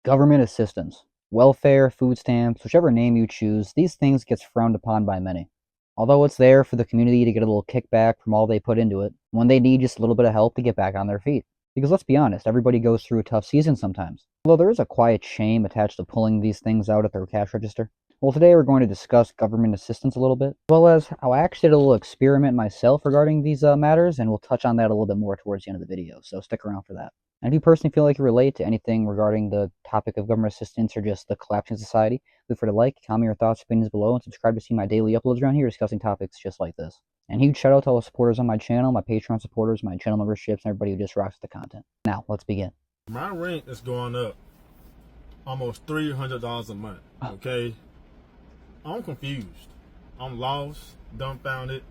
Government assistance, welfare, food stamps, whichever name you choose, these things gets frowned upon by many. Although it's there for the community to get a little kickback from all they put into it, when they need just a little bit of help to get back on their feet. Because let's be honest, everybody goes through a tough season sometimes. Although there is a quiet shame attached to pulling these things out at their cash register. Well, today we're going to discuss government assistance a little bit, as well as how I actually did a little experiment myself regarding these matters, and we'll touch on that a little bit more towards the end of the video, so stick around for that. And if you personally feel like you relate to anything regarding the topic of government assistance or just the collapsing society, feel free to like, comment your thoughts, opinions below, and subscribe to see my daily uploads around here discussing topics just like this. And huge shout out to all the supporters on my channel, my Patreon supporters, my channel memberships, and everybody who just rocks the content. Now, let's begin. My rent is going up almost $300 a month, okay? I'm confused. I'm lost, dumbfounded.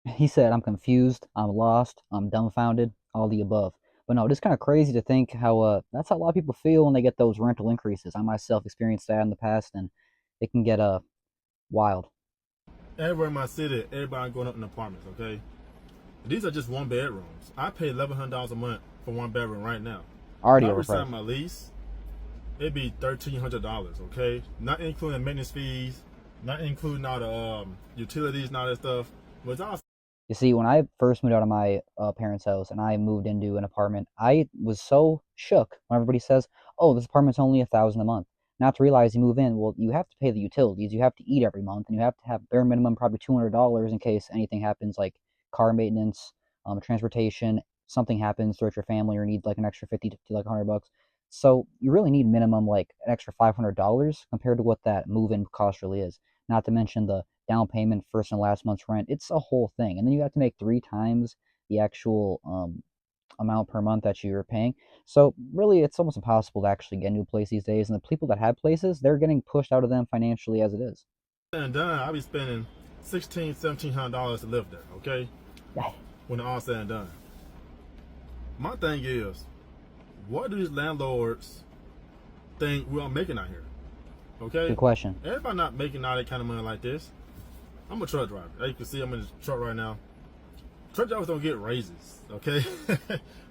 He said, I'm confused, I'm lost, I'm dumbfounded, all the above. But no, it's kind of crazy to think how that's how a lot of people feel when they get those rental increases. I myself experienced that in the past, and it can get wild. Everywhere in my city, everybody going up in apartments, okay? These are just one bedrooms. I pay $1,100 a month for one bedroom right now. Already if I overpriced. resign my lease, it'd be $1,300, okay? Not including maintenance fees, not including all the utilities and all that stuff. But all You see, when I first moved out of my parents' house and I moved into an apartment, I was so shook when everybody says, "Oh, this apartment's only $1,000 a month." Not to realize you move in, well, you have to pay the utilities, you have to eat every month, and you have to have bare minimum probably $200 in case anything happens, like car maintenance, transportation, something happens throughout your family, or need like an extra 50 to like $100. So you really need minimum like an extra $500 compared to what that move-in cost really is. Not to mention the down payment, first and last month's rent. It's a whole thing. And then you have to make 3 times the actual amount per month that you're paying. So really, it's almost impossible to actually get into a place these days. And the people that have places, they're getting pushed out of them financially as it is. and done, I'll be spending $1,700 to live there, okay? When all said and done. My thing is, what do these landlords think we're making out here? Okay? Good question. Everybody not making all that kind of money like this. I'm a truck driver. As you can see, I'm in the truck right now. Truck drivers don't get raises, okay?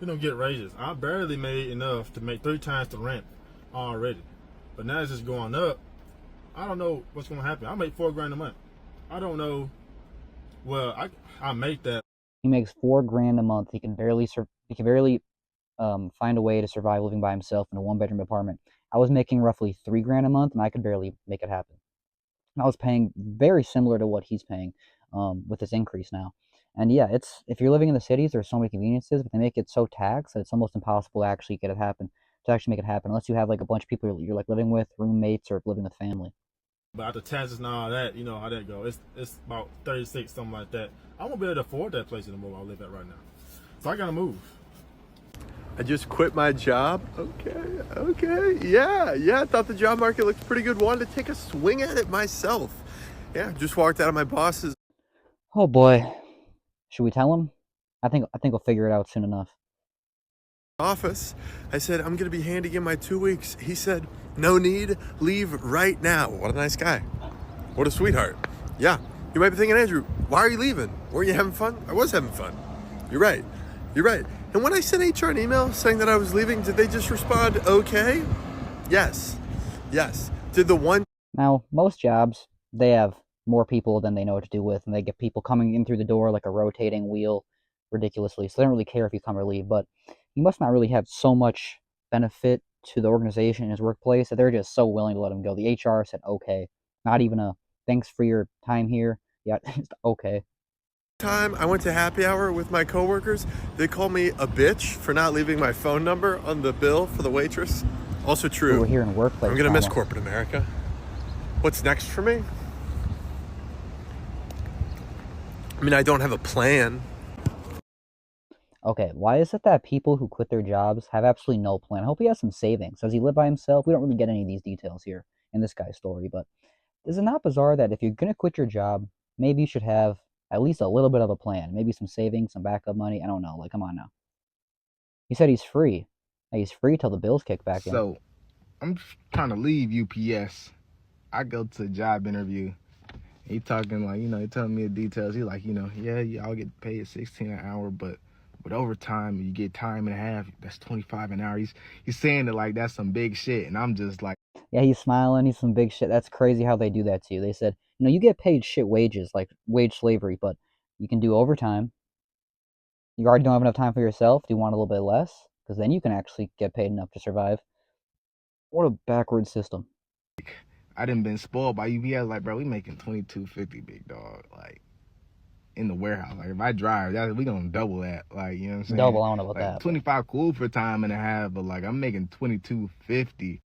We don't get raises. I barely made enough to make 3 times the rent already. But now it's just going up. I don't know what's going to happen. I make $4 grand a month. I don't know. Well, I make that. He makes $4 grand a month. He can barely find a way to survive living by himself in a 1-bedroom apartment. I was making roughly $3 grand a month, and I could barely make it happen. And I was paying very similar to what he's paying with this increase now. And yeah, it's if you're living in the cities, there's so many conveniences, but they make it so taxed that it's almost impossible to actually make it happen, unless you have like a bunch of people you're like living with, roommates, or living with family. But after taxes and all that, you know how that goes. It's about 36, something like that. I won't be able to afford that place anymore I live at right now. So I gotta move. I just quit my job. Okay. Yeah. I thought the job market looked pretty good. Wanted to take a swing at it myself. Yeah, just walked out of my boss's Oh boy, should we tell him? I think we'll figure it out soon enough. office. I said, I'm going to be handing in my 2 weeks. He said, no need, leave right now. What a nice guy. What a sweetheart. Yeah, you might be thinking, Andrew, why are you leaving? Weren't you having fun? I was having fun. You're right. And when I sent HR an email saying that I was leaving, did they just respond, okay? Yes. Did the one... Now, most jobs, they have more people than they know what to do with, and they get people coming in through the door like a rotating wheel ridiculously, so they don't really care if you come or leave, but he must not really have so much benefit to the organization in his workplace that they're just so willing to let him go. The HR said, okay. Not even a, thanks for your time here. Yeah, just okay. time I went to happy hour with my coworkers, they called me a bitch for not leaving my phone number on the bill for the waitress. Also true. We're here in workplace. I'm gonna miss corporate America. What's next for me? I mean, I don't have a plan. Okay, why is it that people who quit their jobs have absolutely no plan? I hope he has some savings. Does he live by himself? We don't really get any of these details here in this guy's story, but is it not bizarre that if you're gonna quit your job, maybe you should have at least a little bit of a plan, maybe some savings, some backup money. I don't know, like, come on now. He said he's free. Hey, he's free till the bills kick back in. So, I'm trying to leave UPS. I go to a job interview. He talking like, he telling me the details. He like, yeah, y'all get paid $16 an hour, but with overtime, you get time and a half. That's 25 an hour. He's saying that like that's some big shit, and I'm just like, Yeah, he's smiling. He's some big shit. That's crazy how they do that to you. They said, you get paid shit wages, like wage slavery, but you can do overtime. You already don't have enough time for yourself. Do you want a little bit less? Because then you can actually get paid enough to survive. What a backward system. I done been spoiled by UPS. Like, bro, we making 22.50, big dog. Like in the warehouse. Like if I drive, we gonna double that. Like, you know what I'm saying? Double, I don't know about Like that. But 25 cool for time and a half, but like I'm making 22.50.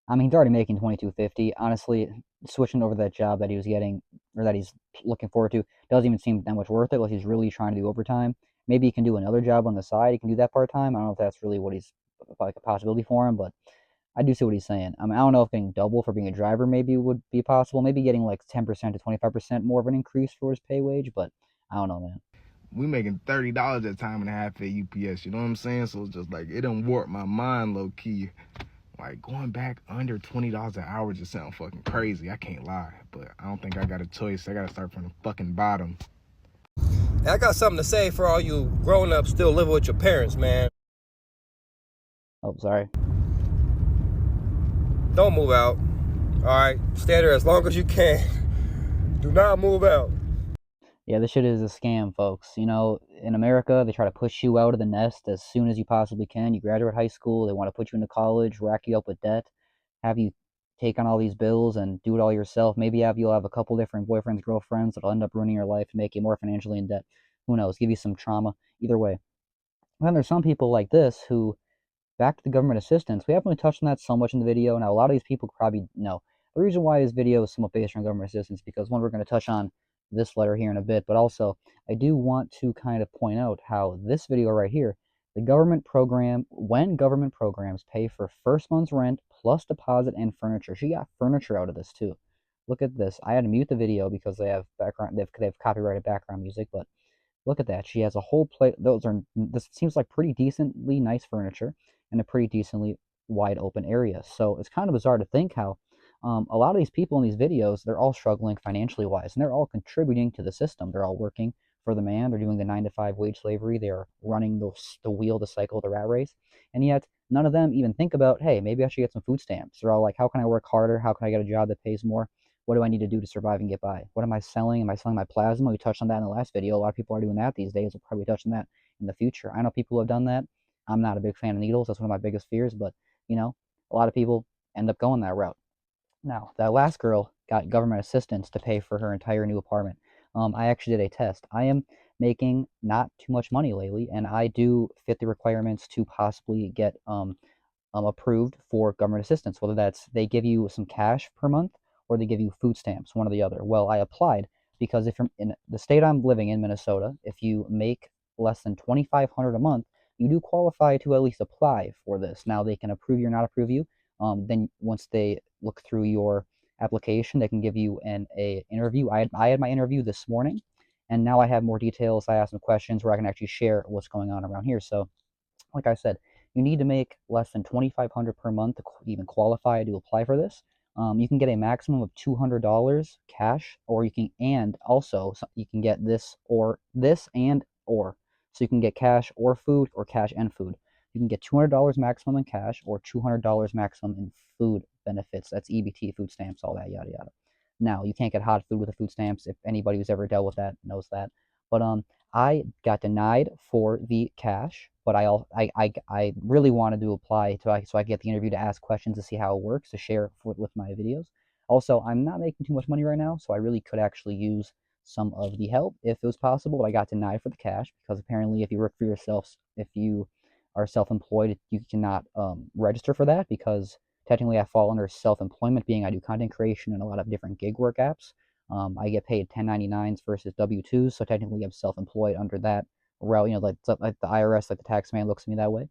I mean, he's already making 22.50. Honestly, switching over to that job that he was getting or that he's looking forward to doesn't even seem that much worth it. Like he's really trying to do overtime. Maybe he can do another job on the side. He can do that part time. I don't know if that's really what he's like a possibility for him, but I do see what he's saying. I mean, I don't know if getting double for being a driver maybe would be possible. Maybe getting like 10% to 25% more of an increase for his pay wage, but I don't know, man. We making $30 at time and a half at UPS. You know what I'm saying? So it's just like it done warped my mind low key. Like going back under $20 an hour just sound fucking crazy. I can't lie, but I don't think I got a choice. I gotta start from the fucking bottom. And I got something to say for all you grown-ups still living with your parents, man. Oh, sorry. Don't move out. Alright? Stay there as long as you can. Do not move out. Yeah, this shit is a scam, folks. In America, they try to push you out of the nest as soon as you possibly can. You graduate high school, they want to put you into college, rack you up with debt, have you take on all these bills and do it all yourself. Maybe you'll have a couple different boyfriends, girlfriends that'll end up ruining your life and make you more financially in debt. Who knows? Give you some trauma. Either way. Then there's some people like this who back to the government assistance. We haven't really touched on that so much in the video. Now, a lot of these people probably know. The reason why this video is somewhat based on government assistance because, one, we're going to touch on this letter here in a bit, but also I do want to kind of point out how this video right here, when government programs pay for first month's rent plus deposit and furniture. She got furniture out of this too. Look at this. I had to mute the video because they have copyrighted background music, but look at that. She has a whole plate. This seems like pretty decently nice furniture and a pretty decently wide open area. So it's kind of bizarre to think how a lot of these people in these videos, they're all struggling financially wise and they're all contributing to the system. They're all working for the man. They're doing the 9 to 5 wage slavery. They're running the wheel, the cycle, the rat race. And yet none of them even think about, hey, maybe I should get some food stamps. They're all like, how can I work harder? How can I get a job that pays more? What do I need to do to survive and get by? What am I selling? Am I selling my plasma? We touched on that in the last video. A lot of people are doing that these days. We'll probably touch on that in the future. I know people who have done that. I'm not a big fan of needles. That's one of my biggest fears, but a lot of people end up going that route. Now, that last girl got government assistance to pay for her entire new apartment. I actually did a test. I am making not too much money lately, and I do fit the requirements to possibly get approved for government assistance, whether that's they give you some cash per month or they give you food stamps, one or the other. Well, I applied because if you're in the state I'm living in, Minnesota, if you make less than $2,500 a month, you do qualify to at least apply for this. Now they can approve you or not approve you. Then once they look through your application, they can give you a interview. I had my interview this morning, and now I have more details. I asked some questions where I can actually share what's going on around here. So, like I said, you need to make less than $2,500 per month to even qualify to apply for this. You can get a maximum of $200 cash, or you can get this. So you can get cash or food, or cash and food. You can get $200 maximum in cash or $200 maximum in food benefits. That's EBT, food stamps, all that yada yada. Now you can't get hot food with the food stamps. If anybody who's ever dealt with that knows that. But I got denied for the cash, but I really wanted to apply so I could get the interview to ask questions to see how it works to share with my videos. Also, I'm not making too much money right now, so I really could actually use some of the help if it was possible. But I got denied for the cash because apparently, if you work for yourself, if you are self-employed, you cannot register for that because technically I fall under self-employment, being I do content creation and a lot of different gig work apps. I get paid 1099s versus W2s, so technically I'm self-employed under that route. Like the IRS, like the tax man looks at me that way.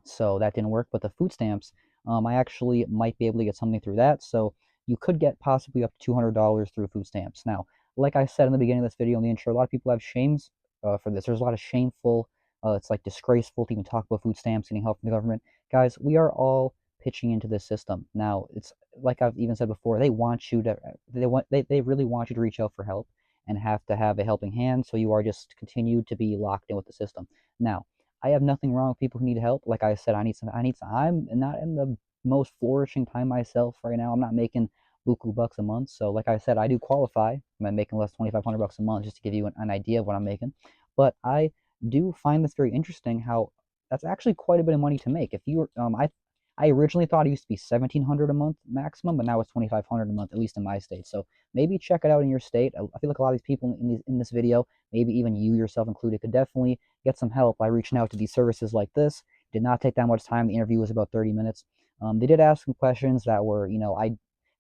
So that didn't work. But the food stamps, I actually might be able to get something through that. So you could get possibly up to $200 through food stamps. Now, like I said in the beginning of this video in the intro, a lot of people have shames for this. There's a lot of shameful, it's like disgraceful to even talk about food stamps, getting help from the government. Guys, we are all pitching into this system. Now, it's like I've even said before, they really want you to reach out for help. and have to have a helping hand, so you are just continued to be locked in with the system. Now, I have nothing wrong with people who need help. Like I said, I'm not in the most flourishing time myself right now. I'm not making buku bucks a month. So like I said, I do qualify. I'm making less 2,500 bucks a month, just to give you an idea of what I'm making. But I do find this very interesting how that's actually quite a bit of money to make. If you I originally thought it used to be 1,700 a month maximum, but now it's 2,500 a month, at least in my state. So maybe check it out in your state. I feel like a lot of these people in this video, maybe even you yourself included, could definitely get some help by reaching out to these services like this. Did not take that much time. The interview was about 30 minutes. They did ask some questions that were,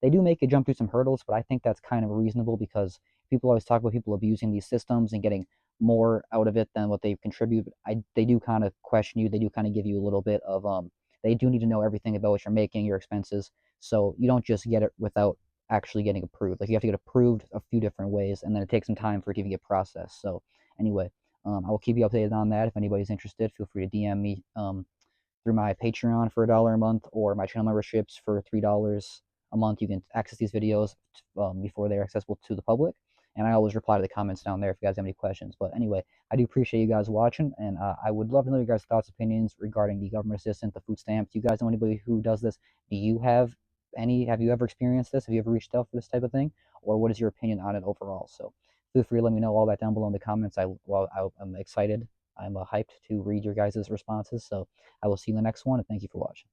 they do make you jump through some hurdles, but I think that's kind of reasonable because people always talk about people abusing these systems and getting more out of it than what they contribute. They do kind of question you. They do kind of give you a little bit of they do need to know everything about what you're making, your expenses, so you don't just get it without actually getting approved. Like you have to get approved a few different ways, and then it takes some time for it to even get processed. So anyway, I will keep you updated on that. If anybody's interested, feel free to DM me through my Patreon for $1 a month or my channel memberships for $3 a month. You can access these videos before they're accessible to the public. And I always reply to the comments down there if you guys have any questions. But anyway, I do appreciate you guys watching, and I would love to know your guys' thoughts, opinions regarding the government assistance, the food stamps. Do you guys know anybody who does this? Do you have any? Have you ever experienced this? Have you ever reached out for this type of thing? Or what is your opinion on it overall? So feel free to let me know all that down below in the comments. I'm excited. I'm hyped to read your guys' responses. So I will see you in the next one, and thank you for watching.